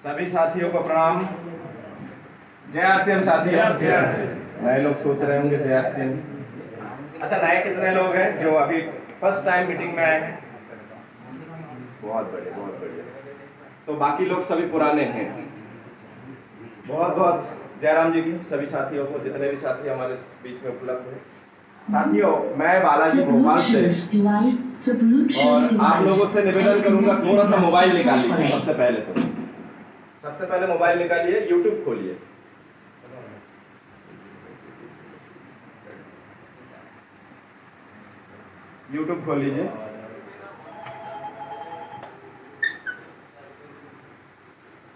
सभी साथियों को प्रणाम। जय आरसीएम साथियों। नए लोग सोच रहे होंगे जय आरसीएम। अच्छा, नए कितने लोग हैं जो अभी फर्स्ट टाइम मीटिंग में आए हैं? बहुत बढ़िया, बहुत बढ़िया। तो बाकी लोग सभी पुराने हैं। बहुत बहुत जयराम जी की सभी साथियों को, जितने भी साथी हमारे बीच में उपलब्ध हैं। साथियों, मैं बालाजी भोपाल से, और आप लोगों से निवेदन करूंगा थोड़ा सा मोबाइल निकाल लीजिए। सबसे पहले मोबाइल निकालिए, यूट्यूब खोलिए। यूट्यूब खोल लीजिए।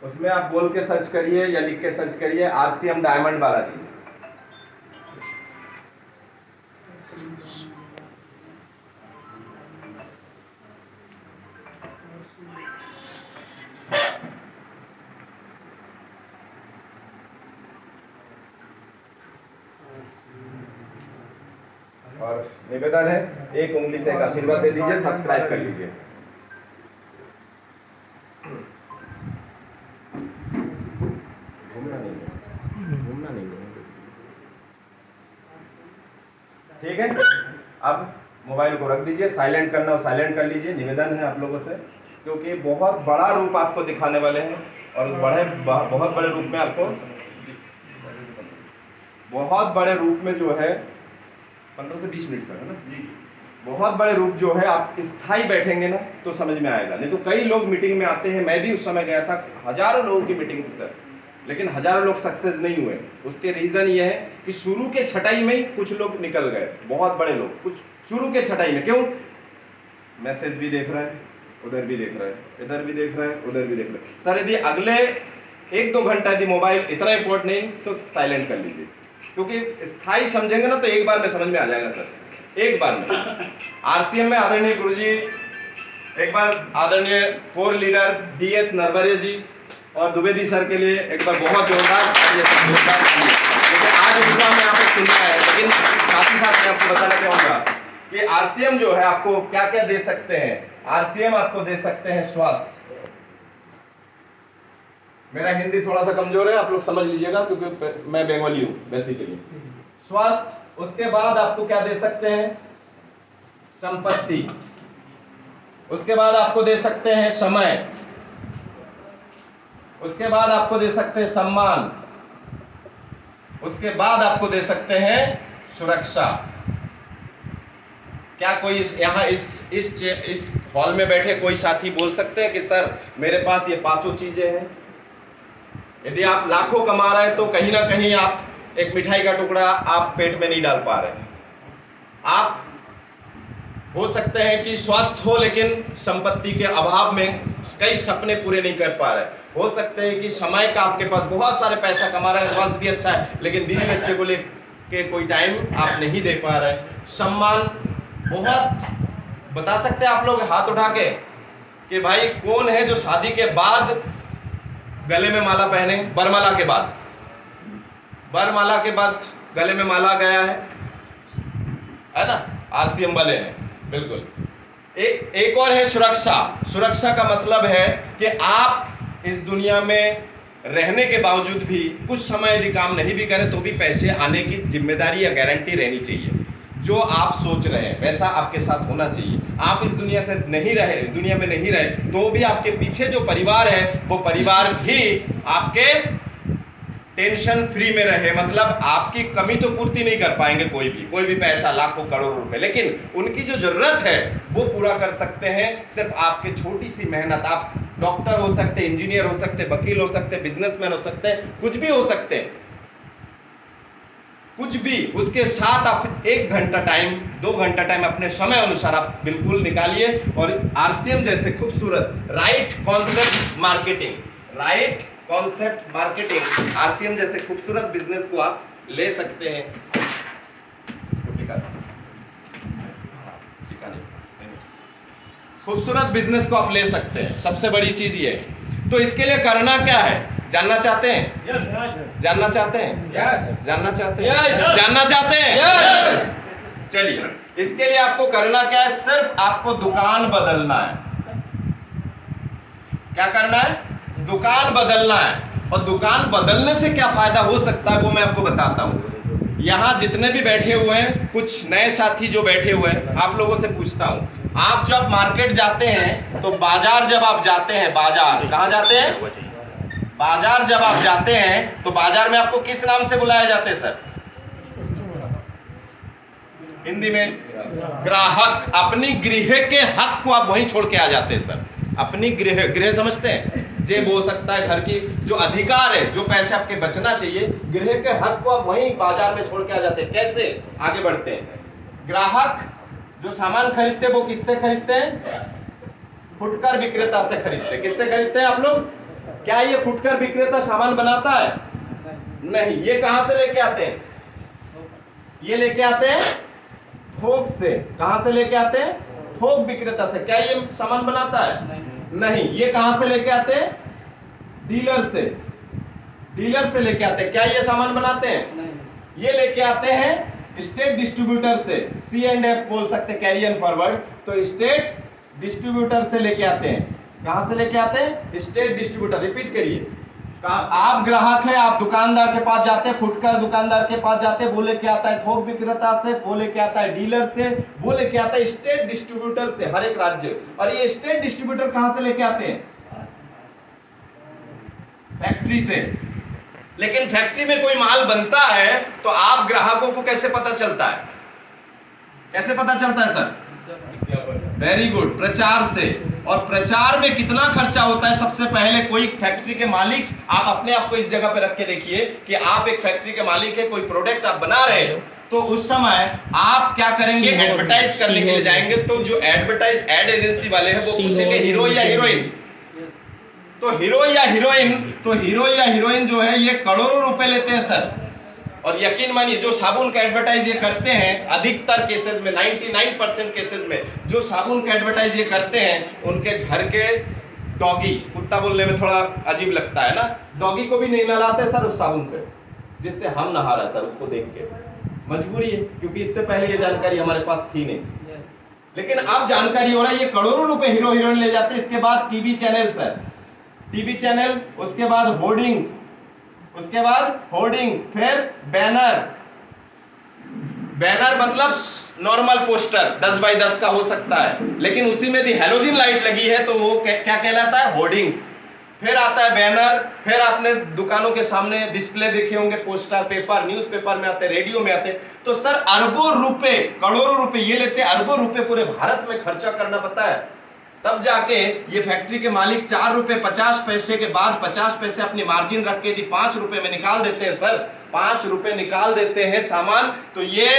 उसमें आप बोल के सर्च करिए या लिख के सर्च करिए आरसीएम डायमंड बालाजी। और निवेदन है, एक उंगली से एक आशीर्वाद दे दीजिए, सब्सक्राइब कर लीजिए। घूमना नहीं है। ठीक है, अब मोबाइल को रख दीजिए, साइलेंट करना हो साइलेंट कर लीजिए। निवेदन है आप लोगों से, क्योंकि बहुत बड़ा रूप आपको दिखाने वाले हैं, और उस बहुत बड़े रूप में आपको, बहुत बड़े रूप में जो है 15 से 20 मिनट तक है ना जी, बहुत बड़े रूप जो है आप स्थायी बैठेंगे ना तो समझ में आएगा। नहीं तो कई लोग मीटिंग में आते हैं, मैं भी उस समय गया था, हजारों लोगों की मीटिंग थी सर, लेकिन हजारों लोग सक्सेस नहीं हुए। उसके रीजन ये है कि शुरू के छटाई में ही कुछ लोग निकल गए, बहुत बड़े लोग कुछ शुरू के छटाई में। क्यों? मैसेज भी देख रहा है, उधर भी देख रहा है, इधर भी देख रहा है, उधर भी देख रहा है। सर यदि अगले 1-2 घंटा यदि मोबाइल इतना इंपॉर्टेंट नहीं तो साइलेंट कर लीजिए, क्योंकि स्थायी समझेंगे ना तो एक बार में समझ में आ जाएगा सर, एक बार में। आरसीएम में आदरणीय गुरुजी, एक बार आदरणीय कोर लीडर डीएस नरवरे जी और द्विवेदी सर के लिए एक बार बहुत जोरदार। लेकिन आज उनका हमें यहाँ पे सुनना है, लेकिन साथ ही साथ मैं आपको बताना चाहूंगा कि आरसीएम जो है आपको क्या क्या दे सकते हैं। आरसीएम आपको दे सकते हैं स्वास्थ्य। मेरा हिंदी थोड़ा सा कमजोर है, आप लोग समझ लीजिएगा, क्योंकि मैं बंगाली हूं बेसिकली। स्वास्थ्य, उसके बाद आपको क्या दे सकते हैं? संपत्ति। उसके बाद आपको दे सकते हैं समय। उसके बाद आपको दे सकते हैं सम्मान। उसके बाद आपको दे सकते हैं सुरक्षा। क्या कोई यहाँ इस हॉल में बैठे कोई साथी बोल सकते हैं कि सर मेरे पास ये 5 चीजें हैं? यदि आप लाखों कमा रहे हैं तो कहीं ना कहीं आप एक मिठाई का टुकड़ा आप पेट में नहीं डाल पा रहे हैं। आप हो सकते हैं कि स्वस्थ हो लेकिन संपत्ति के अभाव में कई सपने पूरे नहीं कर पा रहे। हो सकते हैं कि समय का आपके पास बहुत सारे पैसा कमा रहे हैं, स्वास्थ्य भी अच्छा है, लेकिन बीवी बच्चे को लेके कोई टाइम आप नहीं दे पा रहे। सम्मान, बहुत बता सकते हैं आप लोग हाथ उठा के कि भाई कौन है जो शादी के बाद गले में माला पहने? बरमाला के बाद, बरमाला के बाद गले में माला गया है ना? आरसीएम वाले हैं, बिल्कुल। एक और है सुरक्षा। सुरक्षा का मतलब है कि आप इस दुनिया में रहने के बावजूद भी कुछ समय यदि काम नहीं भी करें तो भी पैसे आने की जिम्मेदारी या गारंटी रहनी चाहिए। जो आप सोच रहे हैं वैसा आपके साथ होना चाहिए। आप इस दुनिया में नहीं रहे तो भी आपके पीछे जो परिवार है वो परिवार भी आपके टेंशन फ्री में रहे। मतलब आपकी कमी तो पूर्ति नहीं कर पाएंगे कोई भी पैसा, लाखों करोड़ों रुपए, लेकिन उनकी जो जरूरत है वो पूरा कर सकते हैं सिर्फ आपके छोटी सी मेहनत। आप डॉक्टर हो सकते हैं, इंजीनियर हो सकते हैं, वकील हो सकते हैं, बिजनेसमैन हो सकते हैं, कुछ भी हो सकते हैं, कुछ भी। उसके साथ आप 1 घंटा टाइम, 2 घंटा टाइम अपने समय अनुसार आप बिल्कुल निकालिए और आरसीएम जैसे खूबसूरत राइट कॉन्सेप्ट मार्केटिंग आरसीएम जैसे खूबसूरत बिजनेस को आप ले सकते हैं। खूबसूरत बिजनेस को आप ले सकते हैं, सबसे बड़ी चीज ये है। तो इसके लिए करना क्या है? जानना चाहते हैं? जानना चाहते हैं? जानना चाहते हैं? जानना चाहते हैं? चलिए, इसके लिए आपको करना क्या है, सिर्फ आपको दुकान बदलना है। क्या करना है? दुकान बदलना है। और दुकान बदलने से क्या फायदा हो सकता है वो मैं आपको बताता हूं। यहां जितने भी बैठे हुए हैं, कुछ नए साथी जो बैठे हुए हैं, आप लोगों से पूछता हूं, आप जब मार्केट जाते हैं तो बाजार जब आप जाते हैं, बाजार कहां जाते हैं? बाजार जब आप जाते हैं तो बाजार में आपको किस नाम से बुलाया जाते हैं सर? हिंदी में ग्राहक। अपनी गृह के हक को आप वहीं छोड़ के आ जाते हैं सर। अपनी गृह समझते हैं? जेब हो सकता है, घर की जो अधिकार है, जो पैसे आपके बचना चाहिए, गृह के हक को आप वहीं बाजार में छोड़ के आ जाते हैं। कैसे आगे बढ़ते हैं? ग्राहक जो सामान खरीदते हैं वो किससे खरीदते हैं? फुटकर विक्रेता से खरीदते हैं। किससे खरीदते हैं आप लोग? क्या ये फुटकर विक्रेता सामान बनाता है? नहीं। ये कहां से लेके आते हैं? ये लेके आते हैं थोक से। कहां से लेके आते हैं? थोक विक्रेता से। क्या ये सामान बनाता है? नहीं। ये कहां से लेके आते हैं? डीलर से। डीलर से लेके आते हैं। क्या ये सामान बनाते हैं? ये लेके आते हैं स्टेट डिस्ट्रीब्यूटर से। C&F बोल सकते, कैरी एंड फॉरवर्ड। तो स्टेट डिस्ट्रीब्यूटर से लेके आते हैं। कहां से लेके आते हैं? State distributor. रिपीट करिए। आप ग्राहक है, आप दुकानदार के पास जाते हैं, फुटकर दुकानदार के पास जाते हैं, वो लेके आता है थोक विक्रेता से, वो लेके आता है डीलर से, वो लेके आता है स्टेट डिस्ट्रीब्यूटर से, हर एक राज्य। और ये स्टेट डिस्ट्रीब्यूटर कहां से लेके आते हैं? फैक्ट्री से। लेकिन फैक्ट्री में कोई माल बनता है तो आप ग्राहकों को कैसे पता चलता है? कैसे पता चलता है सर? वेरी गुड, प्रचार से। और प्रचार में कितना खर्चा होता है? सबसे पहले कोई फैक्ट्री के मालिक, आप अपने आप को इस जगह पे रख के देखिए कि आप एक फैक्ट्री के मालिक है, कोई प्रोडक्ट आप बना रहे हो, तो उस समय आप क्या करेंगे? एडवर्टाइज करने के लिए जाएंगे। तो जो एडवर्टाइज एड एजेंसी वाले हैं वो पूछेंगे हीरो या हीरोइन। तो हीरो या हीरोइन जो है ये करोड़ों रुपए लेते हैं सर। और यकीन मानिए जो साबुन का एडवर्टाइज ये करते हैं, अधिकतर केसेस में 99% केसेस में जो साबुन का एडवर्टाइज ये करते हैं, उनके घर के डॉगी, कुत्ता बोलने में थोड़ा अजीब लगता है ना, डॉगी को भी नहीं नहलाते सर उस साबुन से जिससे हम नहा रहे हैं सर। उसको देख के मजबूरी है, क्योंकि इससे पहले ये जानकारी हमारे पास थी नहीं। लेकिन अब जानकारी हो रहा है, ये करोड़ों रुपए हीरो हीरोइन ले जाते हैं। इसके बाद TV channel sir, TV channel, उसके बाद होर्डिंग्स, उसके बाद होर्डिंग्स, फिर बैनर। बैनर मतलब नॉर्मल पोस्टर 10 बाई 10 का हो सकता है, लेकिन उसी में यदि हैलोजन लाइट लगी है तो वो क्या कहलाता है? होर्डिंग्स। फिर आता है बैनर। फिर आपने दुकानों के सामने डिस्प्ले देखे होंगे, पोस्टर, पेपर, न्यूज़पेपर में आते, रेडियो में आते। तो सर अरबों रुपए, करोड़ों रुपए ये लेते, अरबों रुपए पूरे भारत में खर्चा करना पड़ता है। तब जाके ये फैक्ट्री के मालिक 4 रुपए 50 पैसे के बाद 50 पैसे अपनी मार्जिन रख के यदि 5 रुपए में निकाल देते हैं सर, 5 रुपए निकाल देते हैं सामान, तो ये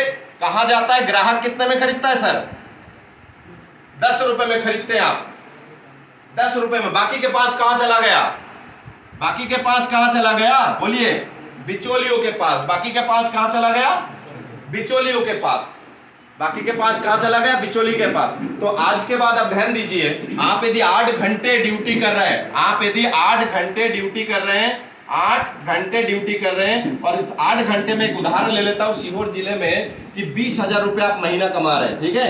कहा जाता है ग्राहक कितने में खरीदता है सर? 10 रुपए में खरीदते हैं आप, 10 रुपए में। बाकी के 5 कहां चला गया? बाकी के 5 कहां चला गया? बोलिए। बिचौलियों के पास। बाकी के 5 कहां चला गया? बिचौलियों के पास। बाकी के 5 कहां चला गया? बिचौली के पास। तो आज के बाद आप ध्यान दीजिए, आप यदि 8 घंटे ड्यूटी कर रहे हैं, आप यदि 8 घंटे ड्यूटी कर रहे हैं, 8 घंटे ड्यूटी कर रहे हैं, और इस 8 घंटे में एक उदाहरण ले लेता हूं सीहोर जिले में कि 20,000 रुपए आप महीना कमा रहे हैं, ठीक है?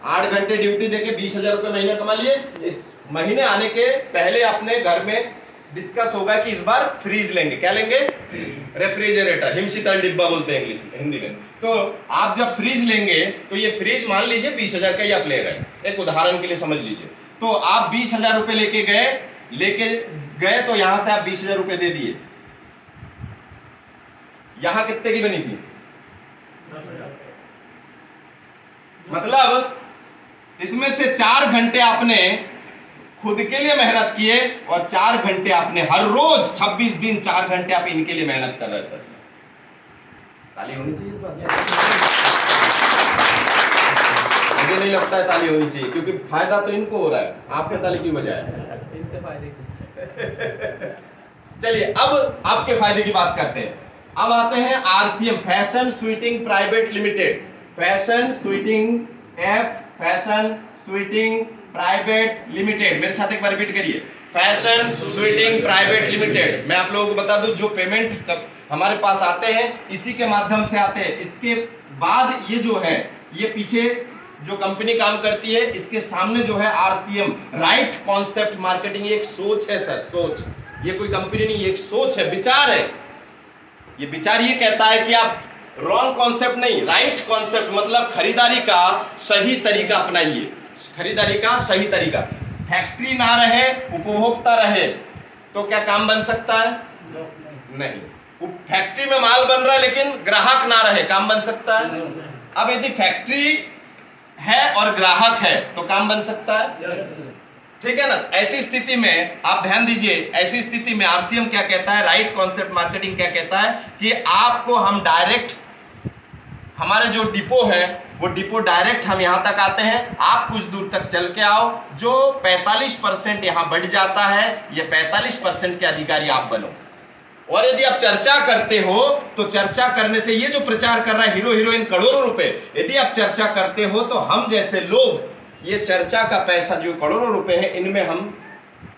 8 घंटे ड्यूटी देके 20,000 रुपए महीना कमा लिए। इस महीने आने के पहले अपने घर में डिस्कस होगा कि इस बार फ्रीज लेंगे। क्या लेंगे? रेफ्रिजरेटर, हिमशीतल डिब्बा बोलते हैं इंग्लिश में, हिंदी में। तो आप जब फ्रीज लेंगे तो ये फ्रीज मान लीजिए 20,000 का ही आप ले रहे हैं, एक उदाहरण के लिए समझ लीजिए। तो आप 20,000 रुपए लेके गए तो यहां से आप 20,000 रुपए दे दिए। यहां कितने की बनी थी? मतलब इसमें से 4 घंटे आपने खुद के लिए मेहनत किए और 4 घंटे आपने हर रोज 26 दिन 4 घंटे आप इनके लिए मेहनत कर रहे हैं सर। ताली होनी चाहिए इस बात। मुझे नहीं लगता है ताली होनी चाहिए, क्योंकि फायदा तो इनको हो रहा है, आपके ताली की बजाय इनके फायदे। चलिए अब आपके फायदे की बात करते हैं। अब आते हैं RCM, fashion sweating private limited. Fashion sweating private limited. मेरे साथ एक बार रिपीट करिए, फैशन स्वीटिंग प्राइवेट लिमिटेड। मैं आप लोगों को बता दूं, जो पेमेंट हमारे पास आते हैं इसी के माध्यम से आते हैं। इसके बाद ये जो है, ये पीछे जो कंपनी काम करती है, इसके सामने जो है RCM, राइट कॉन्सेप्ट मार्केटिंग। ये एक सोच है सर, सोच। ये कोई कंपनी नहीं, ये एक सोच है, विचार है। ये विचार ये कहता है कि आप रॉन्ग कॉन्सेप्ट नहीं, राइट कॉन्सेप्ट, मतलब खरीदारी का सही तरीका अपनाइए। खरीदारी का सही तरीका। फैक्ट्री ना रहे, उपभोक्ता रहे तो क्या काम बन सकता है? नहीं। फैक्ट्री में माल बन रहा है लेकिन ग्राहक ना रहे, काम बन सकता है? अब यदि फैक्ट्री है और ग्राहक है तो काम बन सकता है? ठीक है ना। ऐसी स्थिति में आप ध्यान दीजिए, ऐसी स्थिति में RCM क्या कहता है, राइट कॉन्सेप्ट मार्केटिंग क्या कहता है कि आपको हम डायरेक्ट, हमारे जो डिपो है वो डिपो डायरेक्ट हम यहां तक आते हैं, आप कुछ दूर तक चल के आओ। जो 45% यहां बढ़ जाता है, ये 45% के अधिकारी आप बनो। और यदि आप चर्चा करते हो तो चर्चा करने से, ये जो प्रचार कर रहा है हीरो हीरोइन करोड़ों रुपए, यदि आप चर्चा करते हो तो हम जैसे लोग ये चर्चा का पैसा जो करोड़ों रुपए है इनमें हम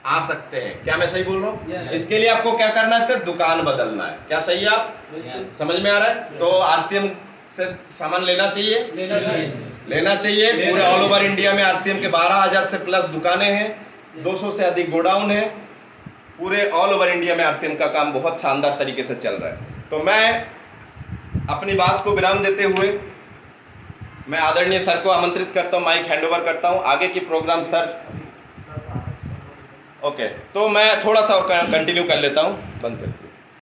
आ सकते हैं। क्या मैं सही बोल रहा हूँ? इसके लिए आपको क्या करना है, सिर्फ दुकान बदलना है। क्या सही है? आप समझ में आ रहा है? तो RCM से सामान लेना चाहिए, लेना चाहिए। पूरे ऑल ओवर इंडिया में RCM के 12,000 से प्लस दुकानें हैं, 200 से अधिक गोडाउन है। पूरे ऑल ओवर इंडिया में RCM का काम बहुत शानदार तरीके से चल रहा है। तो मैं अपनी बात को विराम देते हुए मैं आदरणीय सर को आमंत्रित करता हूं, माइक हैंडओवर करता हूं। आगे की प्रोग्राम सर, ओके, तो मैं थोड़ा सा और कंटिन्यू कर लेता हूं। बंद कर।